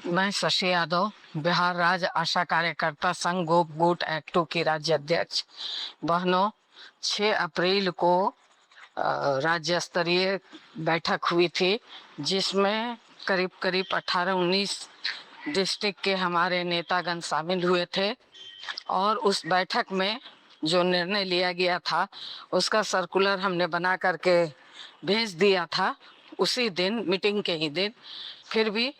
मैं शशि यादव, बिहार राज्य आशा कार्यकर्ता संघ गोप गुट एक्ट 2 की राज्य अध्यक्ष। बहनों, 6 अप्रैल को राज्य स्तरीय बैठक हुई थी, जिसमें करीब करीब 18-19 डिस्ट्रिक्ट के हमारे नेतागण शामिल हुए थे। और उस बैठक में जो निर्णय लिया गया था उसका सर्कुलर हमने बना करके भेज दिया था उसी दिन, मीटिंग के ही दिन। फिर भी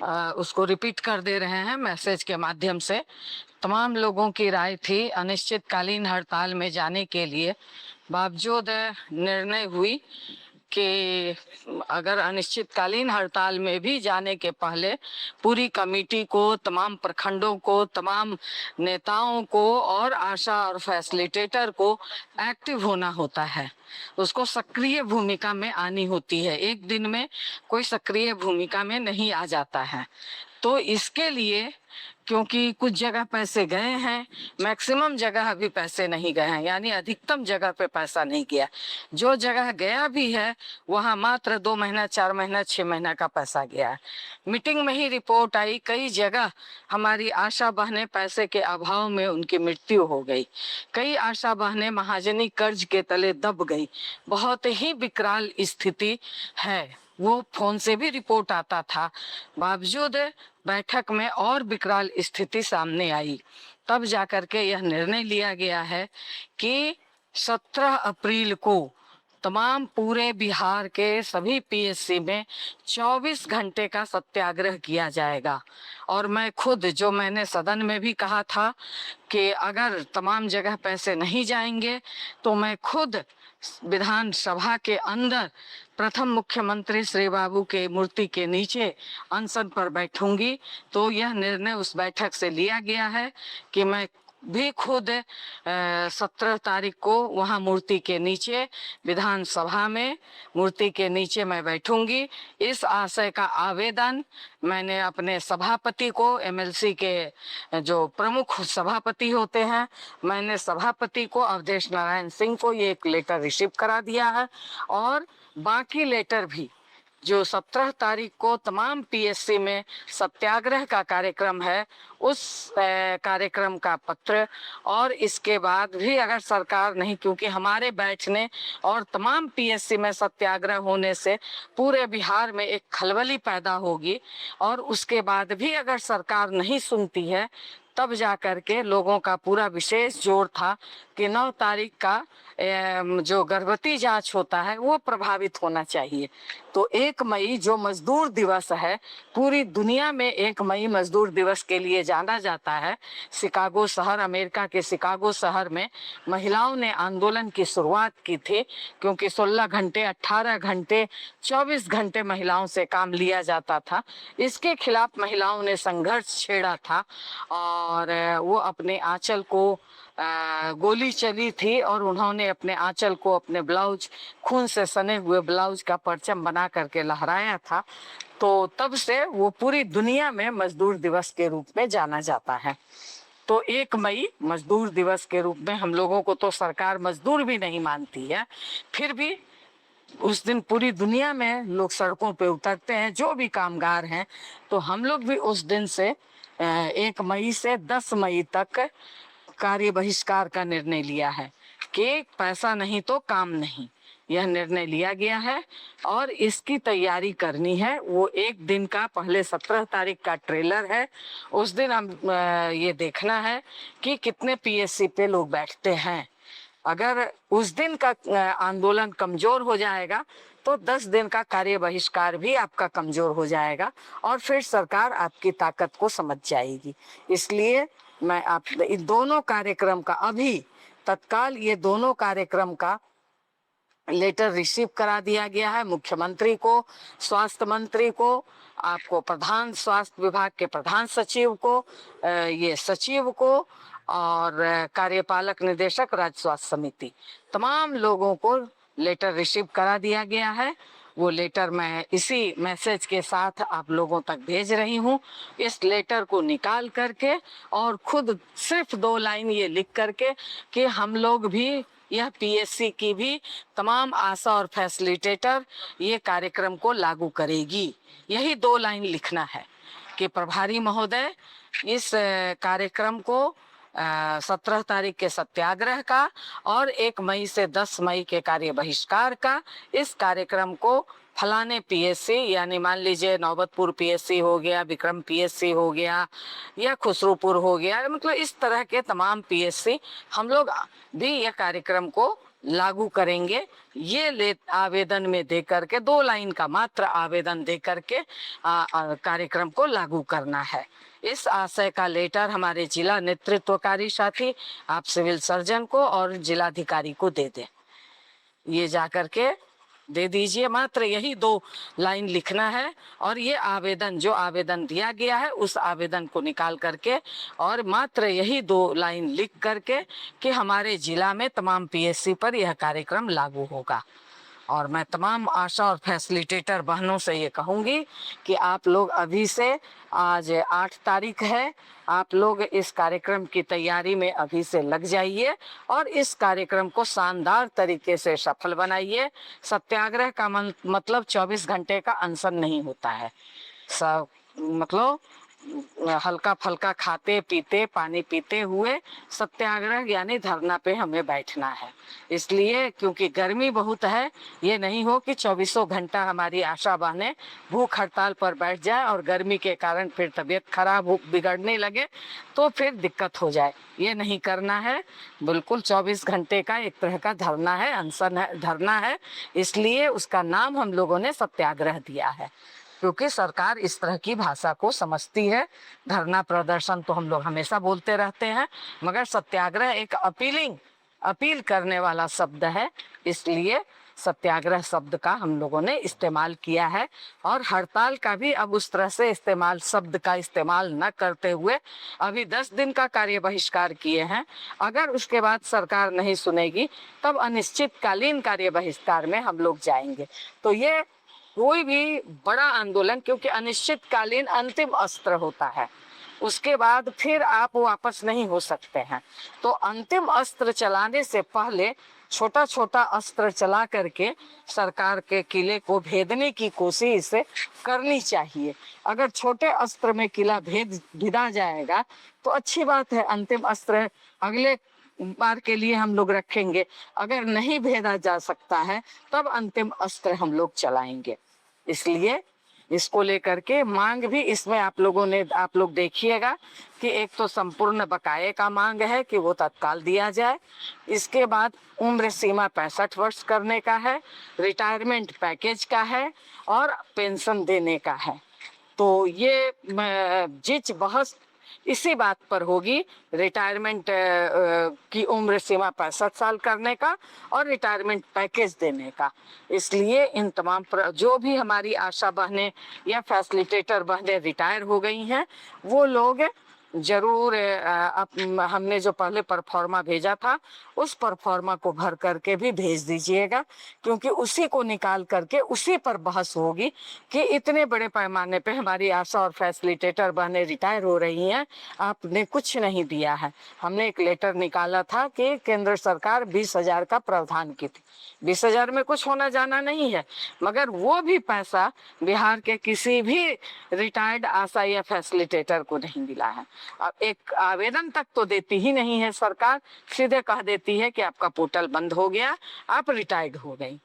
उसको रिपीट कर दे रहे हैं मैसेज के माध्यम से। तमाम लोगों की राय थी अनिश्चितकालीन हड़ताल में जाने के लिए। बावजूद निर्णय हुई कि अगर अनिश्चितकालीन हड़ताल में भी जाने के पहले पूरी कमेटी को, तमाम प्रखंडों को, तमाम नेताओं को और आशा और फैसिलिटेटर को एक्टिव होना होता है, उसको सक्रिय भूमिका में आनी होती है। एक दिन में कोई सक्रिय भूमिका में नहीं आ जाता है। तो इसके लिए, क्योंकि कुछ जगह पैसे गए हैं, मैक्सिमम जगह अभी पैसे नहीं गए हैं, यानी अधिकतम जगह पे पैसा नहीं गया। जो जगह गया भी है वहां मात्र 2 महीना, 4 महीना, 6 महीना का पैसा गया है। मीटिंग में ही रिपोर्ट आई, कई जगह हमारी आशा बहनें पैसे के अभाव में उनकी मृत्यु हो गई। कई आशा बहनें महाजनी कर्ज के तले दब गई। बहुत ही विकराल स्थिति है, वो फोन से भी रिपोर्ट आता था। बावजूद बैठक में और विकराल स्थिति सामने आई, तब जाकर के यह निर्णय लिया गया है कि 17 अप्रैल को तमाम पूरे बिहार के सभी पीएससी में 24 घंटे का सत्याग्रह किया जाएगा। और मैं खुद, जो मैंने सदन में भी कहा था कि अगर तमाम जगह पैसे नहीं जाएंगे तो मैं खुद विधानसभा के अंदर प्रथम मुख्यमंत्री श्री बाबू के मूर्ति के नीचे अनशन पर बैठूंगी। तो यह निर्णय उस बैठक से लिया गया है कि मैं भी खुद 17 तारीख को वहां मूर्ति के नीचे, विधानसभा में मूर्ति के नीचे मैं बैठूंगी। इस आशय का आवेदन मैंने अपने सभापति को, एमएलसी के जो प्रमुख सभापति होते हैं, मैंने सभापति को अवधेश नारायण सिंह को ये एक लेटर रिसीव करा दिया है। और बाकी लेटर भी जो 17 तारीख को तमाम पीएससी में सत्याग्रह का कार्यक्रम है, उस कार्यक्रम का पत्र, और इसके बाद भी अगर सरकार नहीं, क्योंकि हमारे बैठने और तमाम पीएससी में सत्याग्रह होने से पूरे बिहार में एक खलबली पैदा होगी, और उसके बाद भी अगर सरकार नहीं सुनती है, तब जाकर के लोगों का पूरा विशेष जोर था कि 9 तारीख का जो गर्भवती जांच होता है वो प्रभावित होना चाहिए। तो 1 मई जो मजदूर दिवस है, पूरी दुनिया में 1 मई मजदूर दिवस के लिए जाना जाता है। शिकागो शहर, अमेरिका के शिकागो शहर में महिलाओं ने आंदोलन की शुरुआत की थी, क्योंकि 16 घंटे, 18 घंटे, 24 घंटे महिलाओं से काम लिया जाता था। इसके खिलाफ महिलाओं ने संघर्ष छेड़ा था, और वो अपने आंचल को गोली चली थी और उन्होंने अपने आंचल को, अपने ब्लाउज, खून से सने हुए ब्लाउज का परचम बना करके लहराया था। तो तब से वो पूरी दुनिया में मजदूर दिवस के रूप में जाना जाता है। तो 1 मई मजदूर दिवस के रूप में, हम लोगों को तो सरकार मजदूर भी नहीं मानती है, फिर भी उस दिन पूरी दुनिया में लोग सड़कों पे उतरते हैं, जो भी कामगार हैं। तो हम लोग भी उस दिन से 1 मई से 10 मई तक कार्य बहिष्कार का निर्णय लिया है कि पैसा नहीं तो काम नहीं, यह निर्णय लिया गया है। और इसकी तैयारी करनी है। वो एक दिन का, पहले 17 तारीख का ट्रेलर है, उस दिन हम ये देखना है कि कितने पीएससी पे लोग बैठते हैं। अगर उस दिन का आंदोलन कमजोर हो जाएगा तो 10 दिन का कार्य बहिष्कार भी आपका कमजोर हो जाएगा, और फिर सरकार आपकी ताकत को समझ जाएगी। इसलिए मैं आप इन दोनों कार्यक्रम का, अभी तत्काल ये दोनों कार्यक्रम का लेटर रिसीव करा दिया गया है मुख्यमंत्री को, स्वास्थ्य मंत्री को, आपको प्रधान स्वास्थ्य विभाग के प्रधान सचिव को, ये सचिव को, और कार्यपालक निदेशक राज्य स्वास्थ्य समिति, तमाम लोगों को लेटर रिसीव करा दिया गया है। वो लेटर मैं इसी मैसेज के साथ आप लोगों तक भेज रही हूँ। इस लेटर को निकाल करके और खुद सिर्फ 2 लाइन ये लिख करके कि हम लोग भी, यह पीएससी की भी तमाम आशा और फैसिलिटेटर ये कार्यक्रम को लागू करेगी, यही 2 लाइन लिखना है के प्रभारी महोदय इस कार्यक्रम को 17 तारीख के सत्याग्रह का और 1 मई से 10 मई के कार्य बहिष्कार का, इस कार्यक्रम को फलाने पीएससी यानी मान लीजिए नौबतपुर पीएससी हो गया, विक्रम पीएससी हो गया या खुसरूपुर हो गया, मतलब इस तरह के तमाम पीएससी हम लोग भी यह कार्यक्रम को लागू करेंगे। ये आवेदन में दे करके 2 लाइन का मात्र आवेदन दे करके कार्यक्रम को लागू करना है। इस आशय का लेटर हमारे जिला नेतृत्वकारी साथी आप सिविल सर्जन को और जिलाधिकारी को दे दें। ये जाकर के दे दीजिए, मात्र यही 2 लाइन लिखना है और ये आवेदन जो आवेदन दिया गया है उस आवेदन को निकाल करके और मात्र यही 2 लाइन लिख करके कि हमारे जिला में तमाम पीएससी पर यह कार्यक्रम लागू होगा। और मैं तमाम आशा और फैसिलिटेटर बहनों से ये कहूँगी कि आप लोग अभी से, आज 8 तारीख है, आप लोग इस कार्यक्रम की तैयारी में अभी से लग जाइए और इस कार्यक्रम को शानदार तरीके से सफल बनाइए। सत्याग्रह का मतलब 24 घंटे का अनशन नहीं होता है। सब मतलब हल्का फल्का खाते पीते पानी पीते हुए सत्याग्रह यानी धरना पे हमें बैठना है। इसलिए क्योंकि गर्मी बहुत है, ये नहीं हो कि 24 घंटा हमारी आशा बहनें भूख हड़ताल पर बैठ जाए और गर्मी के कारण फिर तबीयत खराब बिगड़ने लगे तो फिर दिक्कत हो जाए। ये नहीं करना है। बिल्कुल 24 घंटे का एक तरह का धरना है, अनशन है, धरना है। इसलिए उसका नाम हम लोगों ने सत्याग्रह दिया है, क्योंकि सरकार इस तरह की भाषा को समझती है। धरना प्रदर्शन तो हम लोग हमेशा बोलते रहते हैं, मगर सत्याग्रह एक अपील करने वाला शब्द है, इसलिए सत्याग्रह शब्द का हम लोगों ने इस्तेमाल किया है। और हड़ताल का भी अब उस तरह से शब्द का इस्तेमाल न करते हुए अभी 10 दिन का कार्य बहिष्कार किए हैं। अगर उसके बाद सरकार नहीं सुनेगी तब अनिश्चितकालीन कार्य बहिष्कार में हम लोग जाएंगे। तो ये कोई भी बड़ा आंदोलन, क्योंकि अनिश्चितकालीन अंतिम अस्त्र होता है, उसके बाद फिर आप वापस नहीं हो सकते हैं। तो अंतिम अस्त्र चलाने से पहले छोटा छोटा अस्त्र चला करके सरकार के किले को भेदने की कोशिश करनी चाहिए। अगर छोटे अस्त्र में किला भिदा जाएगा तो अच्छी बात है, अंतिम अस्त्र अगले बार के लिए हम लोग रखेंगे। अगर नहीं भेदा जा सकता है तब अंतिम अस्त्र हम लोग चलाएंगे। इसलिए इसको लेकर के मांग भी इसमें आप लोग देखिएगा कि एक तो संपूर्ण बकाये का मांग है कि वो तत्काल दिया जाए। इसके बाद उम्र सीमा 65 वर्ष करने का है, रिटायरमेंट पैकेज का है और पेंशन देने का है। तो ये जिच बहस इसी बात पर होगी, रिटायरमेंट की उम्र सीमा 65 साल करने का और रिटायरमेंट पैकेज देने का। इसलिए इन तमाम जो भी हमारी आशा बहनें या फैसिलिटेटर बहनें रिटायर हो गई हैं, वो लोग जरूर हमने जो पहले परफॉर्मा भेजा था उस परफॉर्मा को भर करके भी भेज दीजिएगा, क्योंकि उसी को निकाल करके उसी पर बहस होगी कि इतने बड़े पैमाने पे हमारी आशा और फैसिलिटेटर बहनें रिटायर हो रही हैं, आपने कुछ नहीं दिया है। हमने एक लेटर निकाला था कि केंद्र सरकार 20,000 का प्रावधान की थी। 20,000 में कुछ होना जाना नहीं है, मगर वो भी पैसा बिहार के किसी भी रिटायर्ड आशा या फैसिलिटेटर को नहीं मिला है। अब एक आवेदन तक तो देती ही नहीं है सरकार, सीधे कह देती है कि आपका पोर्टल बंद हो गया, आप रिटायर्ड हो गई।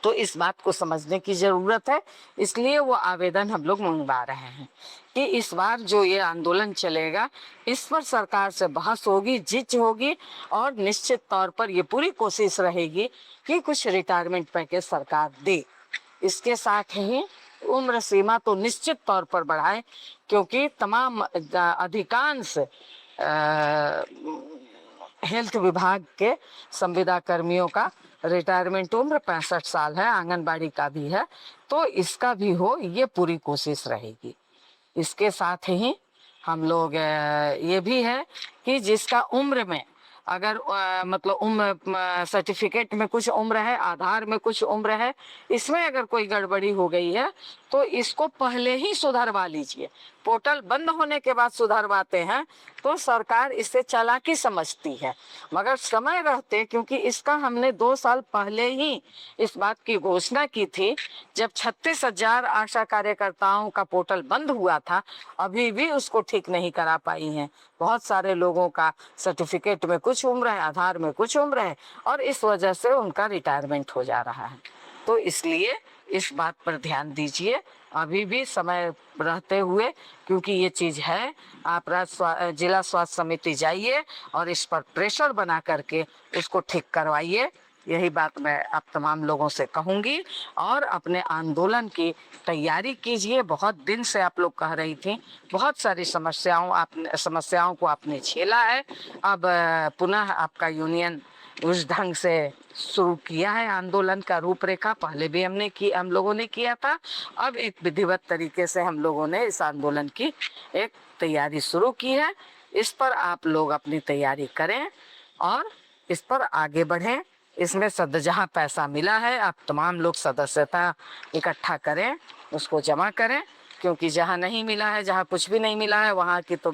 तो इस बात को समझने की जरूरत है। इसलिए वो आवेदन हम लोग मंगवा रहे हैं कि इस बार जो ये आंदोलन चलेगा इस पर सरकार से बहस होगी, जिच होगी और निश्चित तौर पर ये पूरी कोशिश रहेगी कि कुछ रिटायरमेंट पैकेज सरकार दे। इसके साथ ही उम्र सीमा तो निश्चित तौर पर बढ़ाए, क्योंकि तमाम अधिकांश हेल्थ विभाग के संविदा कर्मियों का रिटायरमेंट उम्र 65 साल है, आंगनबाड़ी का भी है, तो इसका भी हो, ये पूरी कोशिश रहेगी। इसके साथ ही हम लोग ये भी है कि जिसका उम्र में अगर मतलब उम्र सर्टिफिकेट में कुछ उम्र है, आधार में कुछ उम्र है, इसमें अगर कोई गड़बड़ी हो गई है तो इसको पहले ही सुधरवा लीजिए, पोर्टल बंद होने के बाद सुधरवाते हैं तो सरकार इससे चालाकी समझती है। मगर समय रहते, क्योंकि इसका हमने 2 साल पहले ही इस बात की घोषणा की थी, जब 36,000 आशा कार्यकर्ताओं का पोर्टल बंद हुआ था, अभी भी उसको ठीक नहीं करा पाई हैं। बहुत सारे लोगों का सर्टिफिकेट में कुछ उम्र है, आधार में कुछ उम्र है, और इस वजह से उनका रिटायरमेंट हो जा रहा है। तो इसलिए इस बात पर ध्यान दीजिए अभी भी समय रहते हुए, क्योंकि ये चीज़ है। आप जिला स्वास्थ्य समिति जाइए और इस पर प्रेशर बना करके उसको ठीक करवाइए। यही बात मैं आप तमाम लोगों से कहूँगी। और अपने आंदोलन की तैयारी कीजिए। बहुत दिन से आप लोग कह रही थी, बहुत सारी समस्याओं को आपने झेला है। अब पुनः आपका यूनियन उस ढंग से शुरू किया है आंदोलन का रूपरेखा। पहले भी हम लोगों ने किया था। अब एक विधिवत तरीके से हम लोगों ने इस आंदोलन की एक तैयारी शुरू की है। इस पर आप लोग अपनी तैयारी करें और इस पर आगे बढ़ें। इसमें जहाँ पैसा मिला है, आप तमाम लोग सदस्यता इकट्ठा करें, उसको जमा करें, क्योंकि जहाँ नहीं मिला है, जहाँ कुछ भी नहीं मिला है, वहाँ की तो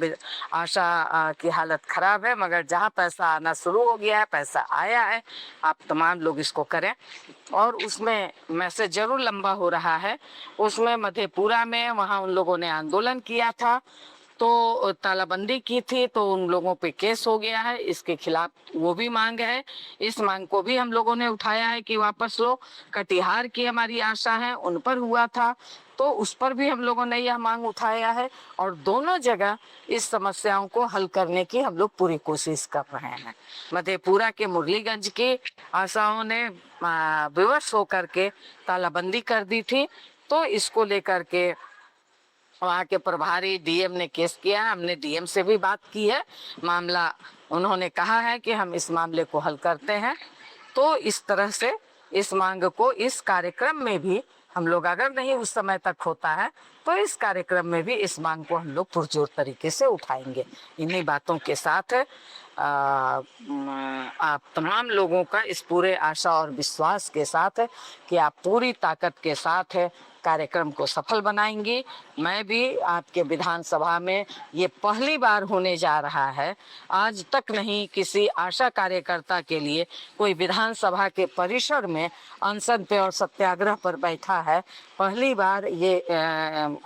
आशा की हालत खराब है। मगर जहाँ पैसा आना शुरू हो गया है, पैसा आया है, आप तमाम लोग इसको करें। और उसमें मैसेज जरूर लंबा हो रहा है। उसमें मधेपुरा में वहाँ उन लोगों ने आंदोलन किया था, तो तालाबंदी की थी, तो उन लोगों पे केस हो गया है। इसके खिलाफ वो भी मांग है। इस मांग को भी हम लोगों ने उठाया है कि वापस लो। कटिहार की हमारी आशा है, उन पर हुआ था, तो उस पर भी हम लोगों ने यह मांग उठाया है। और दोनों जगह इस समस्याओं को हल करने की हम लोग पूरी कोशिश कर रहे हैं। मधेपुरा के मुरलीगंज की आशाओं ने विवश होकर के तालाबंदी कर दी थी, तो इसको लेकर के वहाँ के प्रभारी डीएम ने केस किया। हमने डीएम से भी बात की है। मामला उन्होंने कहा है कि हम इस मामले को हल करते हैं। तो इस तरह से इस मांग को इस कार्यक्रम में भी हम लोग, अगर नहीं उस समय तक होता है, तो इस कार्यक्रम में भी इस मांग को हम लोग पुरजोर तरीके से उठाएंगे। इन्हीं बातों के साथ आप तमाम लोगों का इस पूरे आशा और विश्वास के साथ कि आप पूरी ताकत के साथ कार्यक्रम को सफल बनाएंगी। मैं भी आपके विधानसभा में ये पहली बार होने जा रहा है। आज तक नहीं किसी आशा कार्यकर्ता के लिए कोई विधानसभा के परिसर में अनशन पे और सत्याग्रह पर बैठा है। पहली बार ये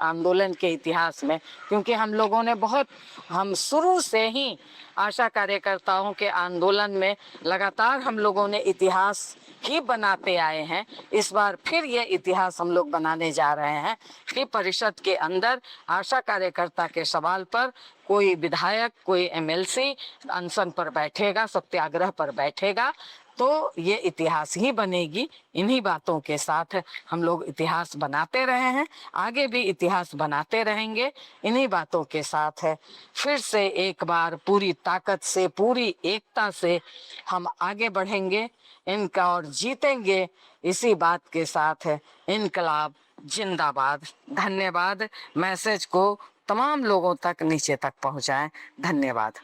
आंदोलन के इतिहास में, क्योंकि हम शुरू से ही आशा कार्यकर्ताओं के आंदोलन में लगातार हम लोगों ने इतिहास ही बनाते आए हैं। इस बार फिर ये इतिहास हम लोग बनाने जा रहे हैं कि परिषद के अंदर आशा कार्यकर्ता के सवाल पर कोई विधायक, कोई एमएलसी अनशन पर बैठेगा, सत्याग्रह पर बैठेगा, तो ये इतिहास ही बनेगी। इन्हीं बातों के साथ हम लोग इतिहास बनाते रहे हैं, आगे भी इतिहास बनाते रहेंगे। इन्हीं बातों के साथ फिर से एक बार पूरी ताकत से, पूरी एकता से हम आगे बढ़ेंगे इनका और जीतेंगे। इसी बात के साथ इनकलाब जिंदाबाद। धन्यवाद। मैसेज को तमाम लोगों तक नीचे तक पहुंचाएं। धन्यवाद।